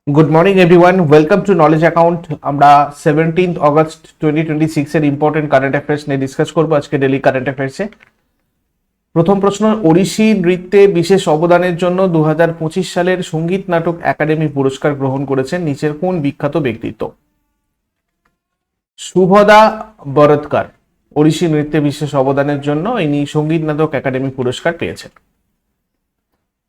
Good morning everyone, welcome to knowledge account. আমরা 17 August 2026 এর important current affairs নিয়ে discuss করবো আজকে ডেলি কারেন্ট অ্যাফেয়ার্সে। প্রথম প্রশ্ন, ওড়িশি নৃত্যে বিশেষ অবদানের জন্য 2025 সালের সঙ্গীত নাটক একাডেমি পুরস্কার গ্রহণ করেছেন নিচের কোন বিখ্যাত ব্যক্তিত্ব? শুভদা বরৎকার ওড়িশি নৃত্যে বিশেষ অবদানের জন্য ইনি সঙ্গীত নাটক একাডেমি পুরস্কার পেয়েছেন।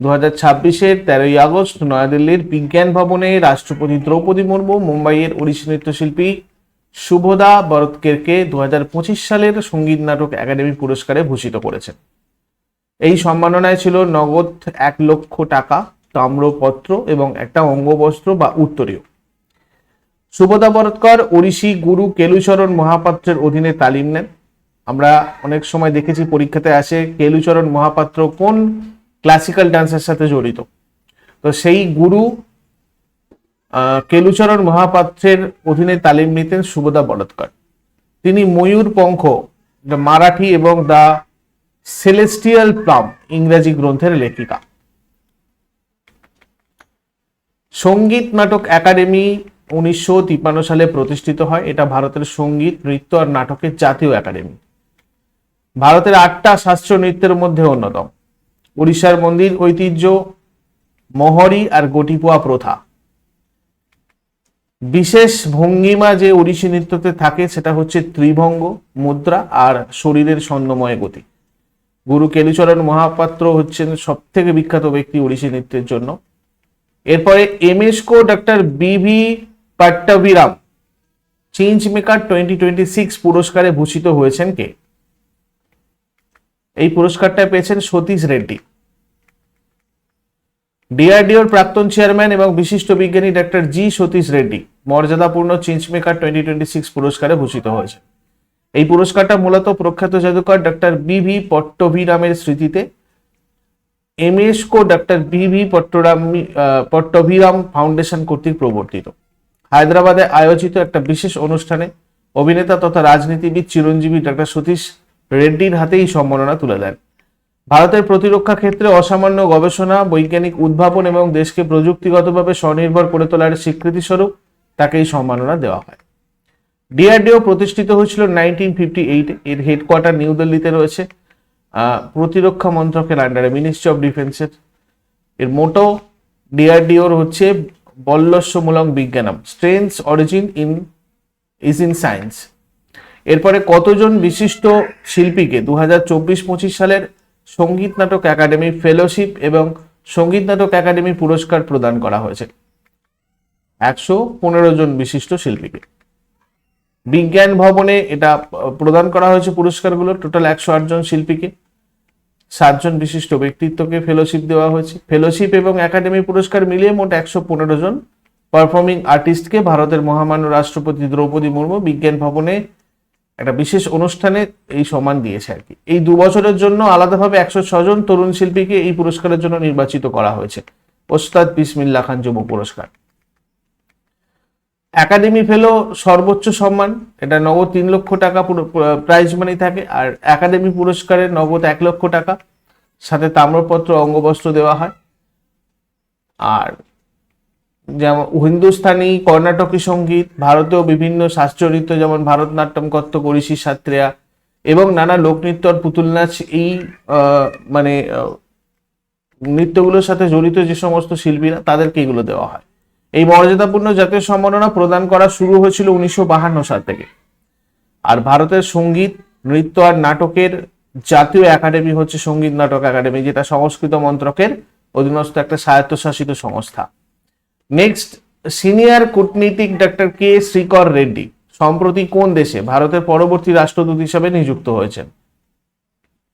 2026-এর 13ই আগস্ট নয়াদিল্লির বিজ্ঞান ভবনে রাষ্ট্রপতি দ্রৌপদী মুর্মু মুম্বাইয়ের ওড়িশি নৃত্যশিল্পী শুভদা বরৎকেরকে 2025 সালের সঙ্গীত নাটক একাডেমি পুরস্কারে ভূষিত করেছেন। এই সম্মাননায় ছিল নগদ 1 লক্ষ টাকা, তাম্রপত্র এবং একটা অঙ্গবস্ত্র বা উত্তরীয়। শুভদা বরৎকর ওড়িশি গুরু কেলুচরণ মহাপাত্রের অধীনে তালিম নেন। আমরা অনেক সময় দেখেছি পরীক্ষাতে আসে কেলুচরণ মহাপাত্র কোন ক্লাসিক্যাল ডান্সের সাথে জড়িত, তো সেই গুরু কেলুচরণ মহাপাত্রের অধীনে তালিম নিতেন শুভদা বরৎকর। তিনি ময়ূর পঙ্খ মারাঠি এবং দ্য সেলেস্টিয়াল প্লাম ইংরেজি গ্রন্থের লেখিকা। সঙ্গীত নাটক একাডেমি 1953 সালে প্রতিষ্ঠিত হয়। এটা ভারতের সঙ্গীত, নৃত্য আর নাটকের জাতীয় একাডেমি। ভারতের 8টা শাস্ত্রীয় নৃত্যের মধ্যে অন্যতম। উড়িষ্যার মন্দির ঐতিহ্য, মহরী আর গটিপুয়া প্রথা। বিশেষ ভঙ্গিমা যে ওড়িশি নৃত্যতে থাকে সেটা হচ্ছে ত্রিভঙ্গ মুদ্রা আর শরীরের ছন্দময় গতি। গুরু কেলুচরণ মহাপাত্র হচ্ছেন সব থেকে বিখ্যাত ব্যক্তি ওড়িশি নৃত্যের জন্য। এরপরে এমএসকো ডক্টর বিভি পট্টভিরাম চেঞ্জ মেকার 2026 পুরস্কারে ভূষিত হয়েছেন কে? এই পুরস্কারটা পেয়েছেন সতীশ রেড্ডি। ডিআরডিওর প্রাক্তন চেয়ারম্যান এবং বিশিষ্ট বিজ্ঞানী ডক্টর জি সতীশ রেড্ডি মর্যাদাপূর্ণ চেঞ্জ মেকার 2026 পুরস্কারে ভূষিত হয়েছে। এই পুরস্কারটা মূলত প্রখ্যাত জাদুকর ডক্টর বিভি পট্টভিরামের স্মৃতিতে এমএসকো ডক্টর বিভি পট্টভিরাম ফাউন্ডেশন কর্তৃক প্রবর্তিত। হায়দ্রাবাদে আয়োজিত একটা বিশেষ অনুষ্ঠানে অভিনেতা তথা রাজনীতিবিদ চিরঞ্জীবী ডক্টর সতীশ রেড্ডির হাতে এই সম্মাননা তুলে দেন। ভারতের প্রতিরক্ষা ক্ষেত্রে অসামান্য গবেষণা, বৈজ্ঞানিক উদ্ভাবন এবং দেশকে প্রযুক্তিগতভাবে স্বনির্ভর করে তোলার স্বীকৃতিস্বরূপ তাকে এই সম্মাননা দেওয়া হয়। ডিআরডিও প্রতিষ্ঠিত হয়েছিল 1958। এর হেডকোয়ার্টার নিউ দিল্লিতে রয়েছে। প্রতিরক্ষা মন্ত্রকের আন্ডারে, মিনিস্ট্রি অফ ডিফেন্সের। এর মোটো ডিআরডিওর হচ্ছে বল্লস্যমূলক বিজ্ঞানম, strength origin is in science. এরপরে কতজন বিশিষ্ট শিল্পীকে 2024-25 সালের সঙ্গীত নাটক একাডেমি ফেলোশিপ এবং সঙ্গীত নাটক একাডেমি পুরস্কার প্রদান করা হয়েছে? 115 জন বিশিষ্ট শিল্পীকে। বিজ্ঞান ভবনে এটা প্রদান করা হয়েছে পুরস্কারগুলো। টোটাল 108 জন শিল্পীকে, 7 জন বিশিষ্ট ব্যক্তিত্বকে ফেলোশিপ দেওয়া হয়েছে। ফেলোশিপ এবং একাডেমি পুরস্কার মিলিয়ে মোট 115 জন পারফর্মিং আর্টিস্টকে ভারতের মহামান্য রাষ্ট্রপতি দ্রৌপদী মুর্মু বিজ্ঞান ভবনে একটা বিশেষ অনুষ্ঠানে এই সম্মান দিয়েছে আর কি। এই 2 বছরের জন্য আলাদাভাবে 106 জন তরুণ শিল্পীকে এই পুরস্কারের জন্য নির্বাচিত করা হয়েছে। ওস্তাদ বিসমিল্লাহ খান যুব পুরস্কার। একাডেমি ফেলো সর্বোচ্চ সম্মান, এটা নগদ 3 লক্ষ টাকা প্রাইজ মানি থাকে। আর একাডেমি পুরস্কারের নগদ 1 লক্ষ টাকা, সাথে তাম্রপত্র, অঙ্গবস্ত্র দেওয়া হয়। আর যেমন হিন্দুস্তানি, কর্ণাটকী সঙ্গীত, ভারতীয় বিভিন্ন শাস্ত্রীয় নৃত্য যেমন ভারতনাট্যম, কত্থক, ওড়িশি, সাত্রিয়া এবং নানা লোকনৃত্য আর পুতুল নাচ, এই নৃত্যগুলোর সাথে জড়িত যে সমস্ত শিল্পীরা তাদেরকে এগুলো দেওয়া হয়। এই মর্যাদাপূর্ণ জাতীয় সম্মাননা প্রদান করা শুরু হয়েছিল 1952 সাল থেকে। আর ভারতের সঙ্গীত, নৃত্য আর নাটকের জাতীয় একাডেমি হচ্ছে সঙ্গীত নাটক একাডেমি, যেটা সংস্কৃত মন্ত্রকের অধীনস্থ একটা স্বায়ত্তশাসিত সংস্থা। নেক্সট, সিনিয়র কূটনীতিক ডক্টর কে শ্রীকর রেড্ডি সম্প্রতি কোন দেশে ভারতের পরবর্তী রাষ্ট্রদূত হিসাবে নিযুক্ত হয়েছেন?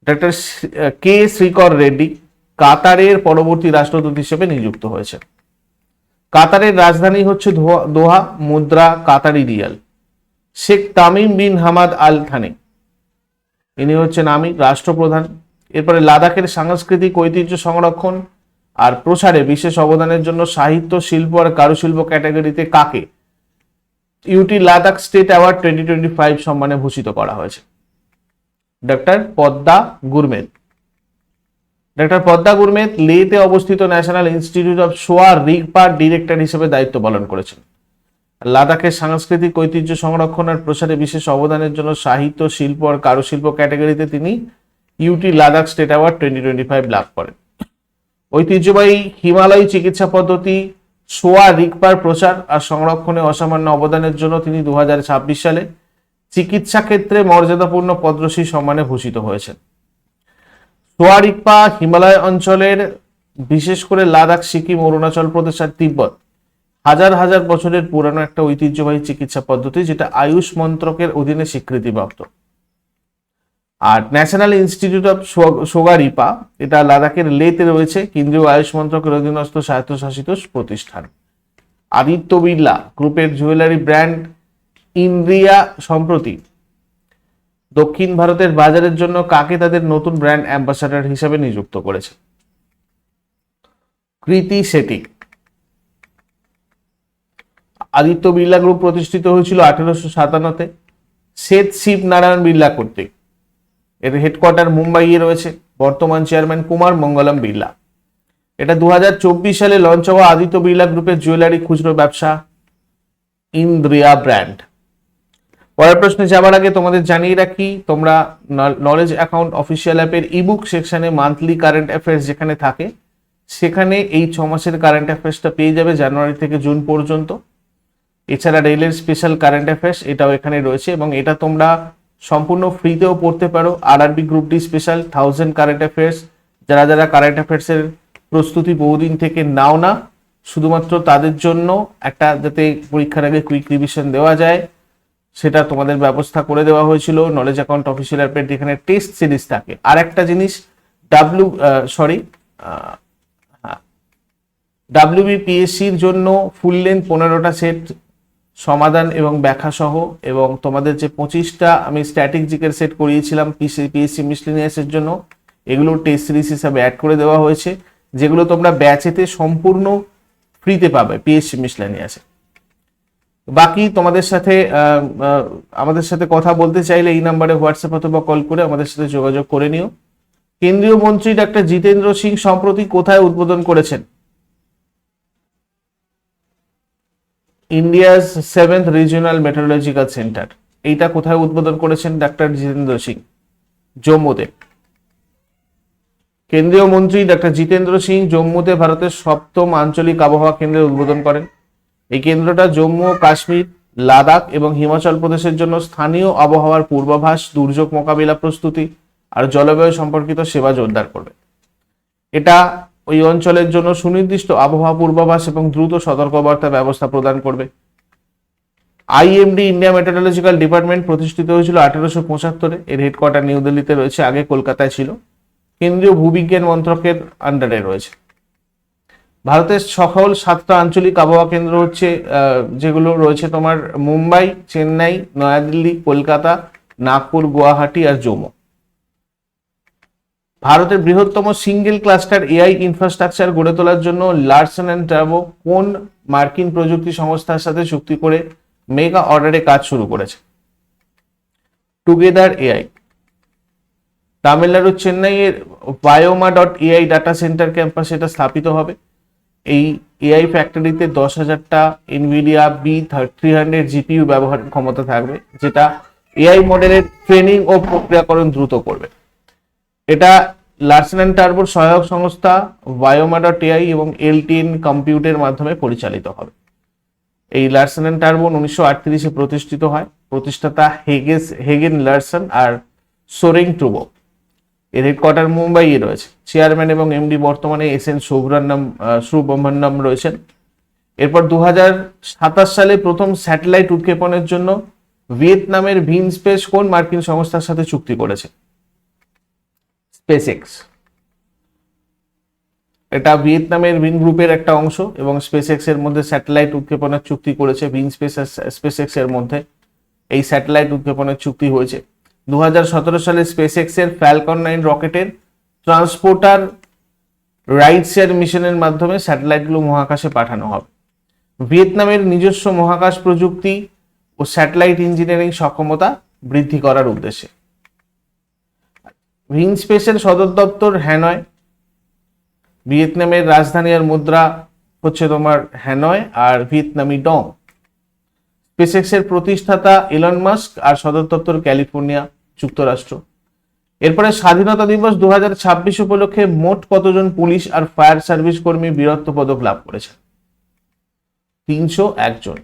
ডক্টর কে শ্রীকর রেড্ডি কাতারের পরবর্তী রাষ্ট্রদূত হিসেবে নিযুক্ত হয়েছেন। কাতারের রাজধানী হচ্ছে দোহা, মুদ্রা Qatari riyal. Sheikh Tamim bin Hamad Al Thani ইনি হচ্ছেন রাষ্ট্রপ্রধান। এরপরে লাদাখের সাংস্কৃতিক ঐতিহ্য সংরক্ষণ আর প্রসারে বিশেষ অবদানের জন্য সাহিত্য, শিল্প আর কারুশিল্প ক্যাটাগরিতে কাকে ইউটি লাদাখ স্টেট অ্যাওয়ার্ড 2025 সম্মানে ভূষিত করা হয়েছে? ডক্টর পদ্মা গুরমেদ। ডক্টর পদ্মা গুরমিত লেতে অবস্থিত ন্যাশনাল ইনস্টিটিউট অফ সোয়া রিগপার ডিরেক্টর হিসেবে দায়িত্ব পালন করেছেন। লাদাখের সাংস্কৃতিক ঐতিহ্য সংরক্ষণ আর প্রসারে বিশেষ অবদানের জন্য সাহিত্য, শিল্প আর কারুশিল্প ক্যাটাগরিতে তিনি ইউটি লাদাখ স্টেট অ্যাওয়ার্ড 2025 লাভ করেন। ঐতিহ্যবাহী হিমালয়ী চিকিৎসা পদ্ধতি সোয়া রিগপার প্রচার আর সংরক্ষণে অসামান্য অবদানের জন্য তিনি 2026 সালে চিকিৎসা ক্ষেত্রে মর্যাদাপূর্ণ পদ্মশ্রী সম্মানে ভূষিত হয়েছেন। সোয়া রিগপা হিমালয় অঞ্চলের, বিশেষ করে লাদাখ, সিকিম, অরুণাচল প্রদেশ আর তিব্বত হাজার হাজার বছরের পুরানো একটা ঐতিহ্যবাহী চিকিৎসা পদ্ধতি, যেটা আয়ুষ মন্ত্রকের অধীনে স্বীকৃতিপ্রাপ্ত। আর ন্যাশনাল ইনস্টিটিউট অফ সোয়া রিগপা এটা লাদাখের লেতে রয়েছে, কেন্দ্রীয় আয়ুষ মন্ত্রকের অধীনস্থ স্বায়ত্তশাসিত প্রতিষ্ঠান। আদিত্য বিড়লা গ্রুপের জুয়েলারি ব্র্যান্ড ইন্দ্রিয়া সম্প্রতি দক্ষিণ ভারতের বাজারের জন্য কাকে তাদের নতুন ব্র্যান্ড অ্যাম্বাসাডার হিসেবে নিযুক্ত করেছে? কৃতি শেট্টি। আদিত্য বিড়লা গ্রুপ প্রতিষ্ঠিত হয়েছিল 1857-তে শেঠ শিব নারায়ণ বিড়লা কর্তৃক। এর হেডকোয়ার্টার মুম্বাইয়ে রয়েছে। বর্তমান চেয়ারম্যান কুমার মঙ্গলম বিড়লা। এটা 2024 সালে লঞ্চ হওয়া আদিত্য বিড়লা গ্রুপের জুয়েলারি খুচরো ব্যবসা ইন্দ্রিয়া ব্র্যান্ড। পরের প্রশ্নে যাবার আগে তোমাদের জানিয়ে রাখি, তোমরা নলেজ অ্যাকাউন্ট অফিসিয়াল অ্যাপের ইবুক সেকশনে মান্থলি কারেন্ট অ্যাফেয়ার্স যেখানে থাকে, সেখানে এই 6 মাসের কারেন্ট অ্যাফেয়ার্সটা পেয়ে যাবে জানুয়ারি থেকে জুন পর্যন্ত। এছাড়া রেলের স্পেশাল কারেন্ট অ্যাফেয়ার্স এটাও এখানে রয়েছে, এবং এটা তোমরা সম্পূর্ণ ফ্রিতেও পড়তে পারো। RRB group D special 1000 current affairs, যারা যারা কারেন্ট অ্যাফেয়ার্সের প্রস্তুতি বহুদিন থেকে নাও না, শুধুমাত্র তাদের জন্য একটা যাতে পরীক্ষার আগে কুইক রিভিশন দেওয়া যায়, সেটা তোমাদের ব্যবস্থা করে দেওয়া হয়েছিল নলেজ অ্যাকাউন্ট অফিসিয়াল অ্যাপের যেখানে টেস্ট সিরিজ থাকে। আর একটা জিনিস, WBPSCর জন্য ফুল লেন্থ 15টা সেট সমাধান এবং ব্যাখ্যা সহ, এবং তোমাদের যে 25টা আমি স্ট্যাটিক জিকের সেট করিয়েছিলাম পিএসসি মিসলেনিয়াসের জন্য, এগুলো টেস্ট সিরিজ হিসাবে অ্যাড করে দেওয়া হয়েছে, যেগুলো তোমরা ব্যাচেতে সম্পূর্ণ ফ্রিতে পাবে পিএসসি মিসলেনিয়াসে। বাকি তোমাদের সাথে আমাদের সাথে কথা বলতে চাইলে এই নাম্বারে হোয়াটসঅ্যাপ অথবা কল করে আমাদের সাথে যোগাযোগ করে নিও। কেন্দ্রীয় মন্ত্রী ডক্টর জিতেন্দ্র সিং সম্প্রতি কোথায় উদ্বোধন করেছেন? India's 7th regional meteorological centre. এইটা কোথায় উদ্বোধন করেছেন ডক্টর জিতেন্দ্র সিং? জম্মুতে। কেন্দ্রীয় মন্ত্রী ডক্টর জিতেন্দ্র সিং জম্মুতে ভারতের 7ম আঞ্চলিক আবহাওয়া কেন্দ্রের উদ্বোধন করেন। এই কেন্দ্রটা জম্মু ও কাশ্মীর, লাদাখ এবং হিমাচল প্রদেশের জন্য স্থানীয় আবহাওয়ার পূর্বাভাস, দুর্যোগ মোকাবিলা প্রস্তুতি আর জলবায়ু সম্পর্কিত সেবা জোরদার করবে। এটা ওই অঞ্চলের জন্য সুনির্দিষ্ট আবহাওয়া পূর্বাভাস এবং দ্রুত সতর্কবার্তা ব্যবস্থা প্রদান করবে। আইএমডি ইন্ডিয়া মেট্রোলজিক্যাল ডিপার্টমেন্ট প্রতিষ্ঠিত হয়েছিল 1875-এ। এর হেডকোয়ার্টার নিউ দিল্লিতে রয়েছে, আগে কলকাতায় ছিল। কেন্দ্রীয় ভূবিজ্ঞান মন্ত্রকের আন্ডারে রয়েছে। ভারতের সকল 7টা আঞ্চলিক আবহাওয়া কেন্দ্র হচ্ছে যেগুলো রয়েছে তোমার মুম্বাই, চেন্নাই, নয়াদিল্লি, কলকাতা, নাগপুর, গুয়াহাটি আর জম্মু। ভারতের বৃহত্তম সিঙ্গেল ক্লাস্টার এআই ইনফ্রাস্ট্রাকচার গড়ে তোলার জন্য লারসেন অ্যান্ড টার্বো কোন মার্কিন প্রযুক্তি সংস্থার সাথে চুক্তি করে মেগা অর্ডারে কাজ শুরু করেছে? Together AI. তামিলনাড়ুর চেন্নাইয়ের বায়োমা.এআই ডাটা সেন্টার ক্যাম্পাস এটা স্থাপিত হবে। এই এআই ফ্যাক্টরিতে 10,000টা এনভিডিয়া B300 জিপিইউ ব্যবহারের ক্ষমতা থাকবে, যেটা এআই মডেলের ট্রেনিং ও প্রক্রিয়াকরণ দ্রুত করবে। এটা লারসেন অ্যান্ড টার্বোর সহায়ক সংস্থা বায়োমা.এআই এবং LTN কম্পিউটের মাধ্যমে পরিচালিত হবে। এই লারসেন অ্যান্ড টার্বো 1938-এ প্রতিষ্ঠিত হয়। প্রতিষ্ঠাতা হেগেন লারসেন আর সোরেং ট্রুবো। এর হেডকোয়ার্টার মুম্বাইয়ে রয়েছে। চেয়ারম্যান এবং এমডি বর্তমানে SN সুব্রহ্মণ্যম রয়েছেন। এরপর 2027 সালে প্রথম স্যাটেলাইট উৎক্ষেপণের জন্য ভিয়েতনামের ভিন স্পেস কোন মার্কিন সংস্থার সাথে চুক্তি করেছে? স্পেসএক্স। এটা ভিয়েতনামের ভিন গ্রুপের একটা অংশ, এবং স্পেসএক্স এর মধ্যে স্যাটেলাইট উৎক্ষেপণের চুক্তি করেছে ভিন স্পেসএক্স এর মধ্যে এই স্যাটেলাইট উৎক্ষেপণের চুক্তি হয়েছে। 2017 সালে স্পেসএক্স এর ফ্যালকন 9 রকেটের ট্রান্সপোর্টার রাইড শেয়ার মিশনের মাধ্যমে স্যাটেলাইটগুলো মহাকাশে পাঠানো হবে। ভিয়েতনামের নিজস্ব মহাকাশ প্রযুক্তি ও স্যাটেলাইট ইঞ্জিনিয়ারিং সক্ষমতা বৃদ্ধি করার উদ্দেশ্যে। ভিন স্পেসের সদর দপ্তর হ্যানয়, ভিয়েতনামের রাজধানী আর মুদ্রা হচ্ছে তোমার হ্যানয় আর ভিয়েতনামি ডং। স্পেসএক্স এর প্রতিষ্ঠাতা ইলন মাস্ক আর সদর দপ্তর ক্যালিফোর্নিয়া, যুক্তরাষ্ট্র। এরপরে স্বাধীনতা দিবস 2026 উপলক্ষে মোট কতজন পুলিশ আর ফায়ার সার্ভিস কর্মী বীরত্ব পদক লাভ করেছে? 301 জন।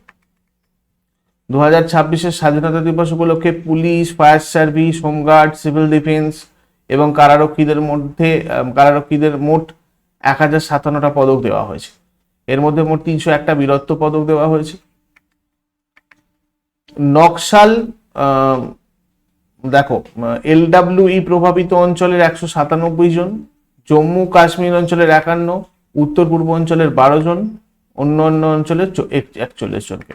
2026 স্বাধীনতা দিবস উপলক্ষে police, fire service, home guard, civil defence এবং কারারক্ষীদের মোট 1057টা পদক দেওয়া হয়েছে। এর মধ্যে মোট 301টা বীরত্ব পদক দেওয়া হয়েছে। নকশাল দেখো, LWE প্রভাবিত অঞ্চলের 197 জন, জম্মু কাশ্মীর অঞ্চলের 51, উত্তর পূর্ব অঞ্চলের 12 জন, অন্যান্য অঞ্চলের 41 জনকে।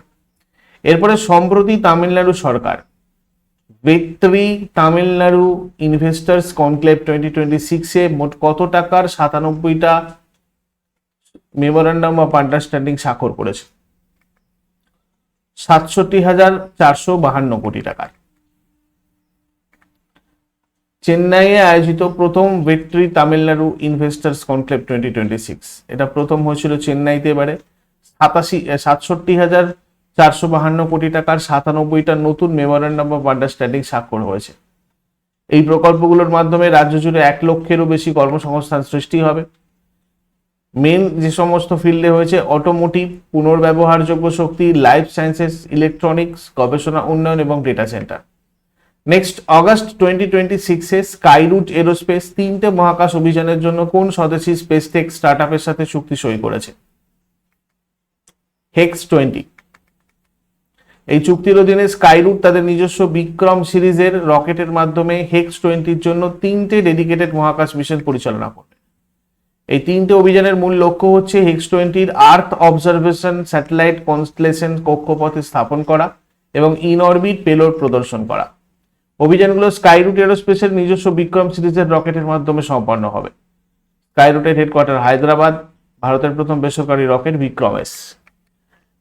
এরপরে সম্প্রতি তামিলনাড়ু সরকার ভেট্রি তামিলনাড়ু ইনভেস্টার্স কনক্লেভ 2026 মোট কত টাকার 97টা মেমোরেন্ডাম অফ আন্ডারস্ট্যান্ডিং স্বাক্ষর করেছে? 67,452 কোটি টাকার। চেন্নাইয়ে আয়োজিত প্রথম ভেট্রি তামিলনাড়ু ইনভেস্টার্স কনক্লেভ 2026, এটা প্রথম হয়েছিল চেন্নাইতে। এবারে 67,452 কোটি টাকার 97টা নতুন মেমোরেন্ডাম অফ আন্ডারস্ট্যান্ডিং স্বাক্ষর হয়েছে। এই প্রকল্পগুলোর মাধ্যমে রাজ্য জুড়ে 1 লক্ষেরও বেশি কর্মসংস্থান সৃষ্টি হবে। মেন যে সমস্ত ফিল্ডে হয়েছে: অটোমোটিভ, পুনর্ব্যবহারযোগ্য শক্তি, লাইফ সায়েন্সেস, ইলেকট্রনিক্স, গবেষণা উন্নয়ন এবং data centre. Next, August 2026 Skyroot aerospace 3টে মহাকাশ অভিযানের জন্য কোন স্বদেশী স্পেস টেক স্টার্টআপের সাথে চুক্তি সই করেছে? হেক্স-20। এই চুক্তির অধীনে স্কাইরুট তাদের নিজস্ব বিক্রম সিরিজের রকেটের মাধ্যমে হেক্স-20 জন্য 3টে ডেডিকেটেড মহাকাশ মিশন পরিচালনা করবে। এই 3টে অভিযানের মূল লক্ষ্য হচ্ছে হেক্স-20 আর্থ অবজারভেশন স্যাটেলাইট কনস্টেলেশন কক্ষপথে স্থাপন করা এবং ইন অরবিট পেলোড প্রদর্শন করা। অভিযানগুলো স্কাইরুট এরোস্পেসের নিজস্ব বিক্রম সিরিজের রকেটের মাধ্যমে সম্পন্ন হবে। স্কাইরুটের হেডকোয়ার্টার হায়দ্রাবাদ। ভারতের প্রথম বেসরকারি রকেট বিক্রম-S।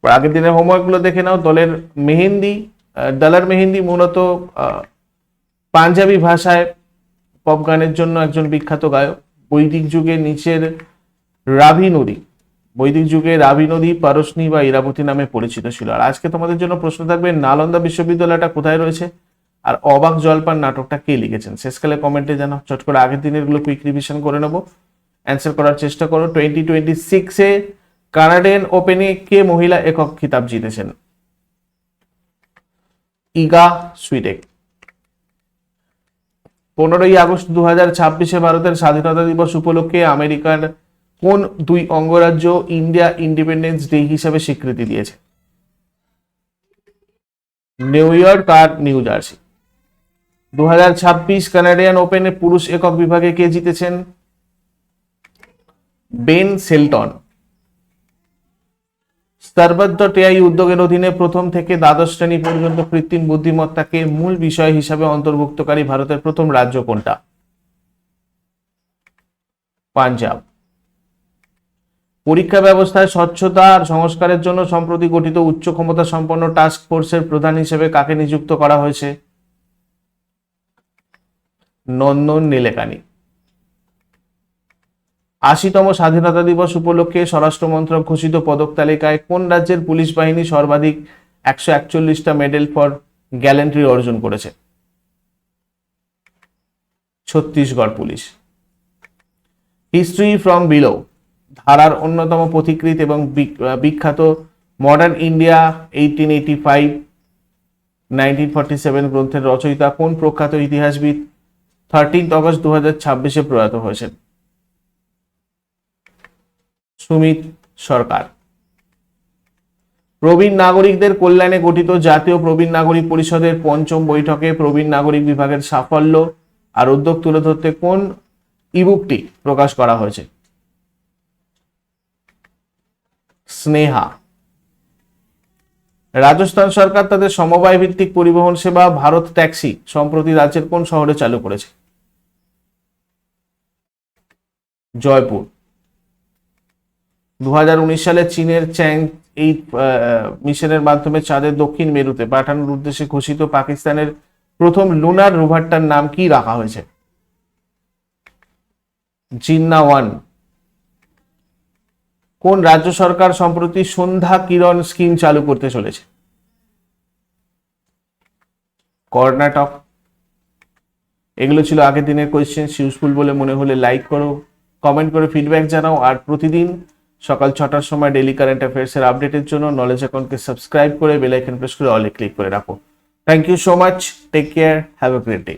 আগের দিনের হোমওয়ার্কগুলো দেখে নাও। ডালার মেহেন্দি মূলত পাঞ্জাবি ভাষায় পপ গানের জন্য একজন বিখ্যাত গায়ক। বৈদিক যুগে রাভি নদী পারসনি বা ইরাবতী নামে পরিচিত ছিল। আর আজকে তোমাদের জন্য প্রশ্ন থাকবে, নালন্দা বিশ্ববিদ্যালয়টা কোথায় রয়েছে আর অবাক জলপান নাটকটা কে লিখেছেন? শেষকালে কমেন্টে জানাও। চট করে আগের দিনের গুলো কুইক রিভিশন করে নেবো, অ্যান্সার করার চেষ্টা করো। 2026 কানাডিয়ান ওপেনে কে মহিলা একক খিতাব জিতেছেন? ইগা সুইটেক। 15ই আগস্ট 2026 ভারতের স্বাধীনতা দিবস উপলক্ষে আমেরিকার কোন 2 অঙ্গরাজ্য ইন্ডিয়া ইন্ডিপেন্ডেন্স ডে হিসাবে স্বীকৃতি দিয়েছে? নিউ ইয়র্ক আর নিউ জার্সি। 2026 কানাডিয়ান ওপেনে পুরুষ একক বিভাগে কে জিতেছেন? Ben Shelton. স্তরবদ্ধ.ai উদ্যোগের অধীনে প্রথম থেকে দ্বাদশ শ্রেণী পর্যন্ত কৃত্রিম বুদ্ধিমত্তাকে মূল বিষয় হিসাবে অন্তর্ভুক্তকারী ভারতের প্রথম রাজ্য কোনটা? পাঞ্জাব। পরীক্ষা ব্যবস্থায় স্বচ্ছতা আর সংস্কারের জন্য সম্প্রতি গঠিত উচ্চ ক্ষমতা সম্পন্ন টাস্ক ফোর্সের প্রধান হিসেবে কাকে নিযুক্ত করা হয়েছে? নন্দন নীলেকানি। 80তম স্বাধীনতা দিবস উপলক্ষে স্বরাষ্ট্র মন্ত্রক ঘোষিত পদক তালিকায় কোন রাজ্যের পুলিশ বাহিনী সর্বাধিক 141টা মেডেল ফর গ্যালেন্ট্রি অর্জন করেছে? Chhattisgarh police. History from below ধারার অন্যতম পথিকৃৎ এবং বিখ্যাত মডার্ন ইন্ডিয়া 1885-1947 গ্রন্থের রচয়িতা কোন প্রখ্যাত ইতিহাসবিদ 13 অগস্ট 2026 প্রয়াত হয়েছেন? সুমিত সরকার। প্রবীণ নাগরিকদের কল্যাণে গঠিত জাতীয় প্রবীণ নাগরিক পরিষদের 5ম বৈঠকে প্রবীণ নাগরিক বিভাগের সাফল্য আর উদ্যোগ তুলে ধরতে কোন ইবুকটি প্রকাশ করা হয়েছে? স্নেহা। রাজস্থান সরকার তাদের সমবায় ভিত্তিক পরিবহন সেবা ভারত ট্যাক্সি সম্প্রতি রাজ্যের কোন শহরে চালু করেছে? জয়পুর। 2019 সালে চীনের চ্যাং-8 মিশনের মাধ্যমে চাঁদের দক্ষিণ মেরুতে পাঠানোর উদ্দেশ্যে ঘোষিত পাকিস্তানের প্রথম লুনার রোভারটার নাম কি রাখা হয়েছে? জিন্না-1। কোন রাজ্য সরকার সম্প্রতি সন্ধ্যা কিরণ স্কিম চালু করতে চলেছে? কর্ণাটক। এগুলো ছিল আগের দিনের কোয়েশ্চেন। ইউজফুল বলে মনে হলে লাইক করো, কমেন্ট করে ফিডব্যাক জানাও। আর প্রতিদিন সকাল 6টার সময় ডেইলি কারেন্ট অ্যাফেয়ার্সের আপডেটের জন্য নলেজ অ্যাকাউন্টকে সাবস্ক্রাইব করে বেল আইকন প্রেস করে অলে ক্লিক করে রাখো। Thank you so much, take care, have a great day.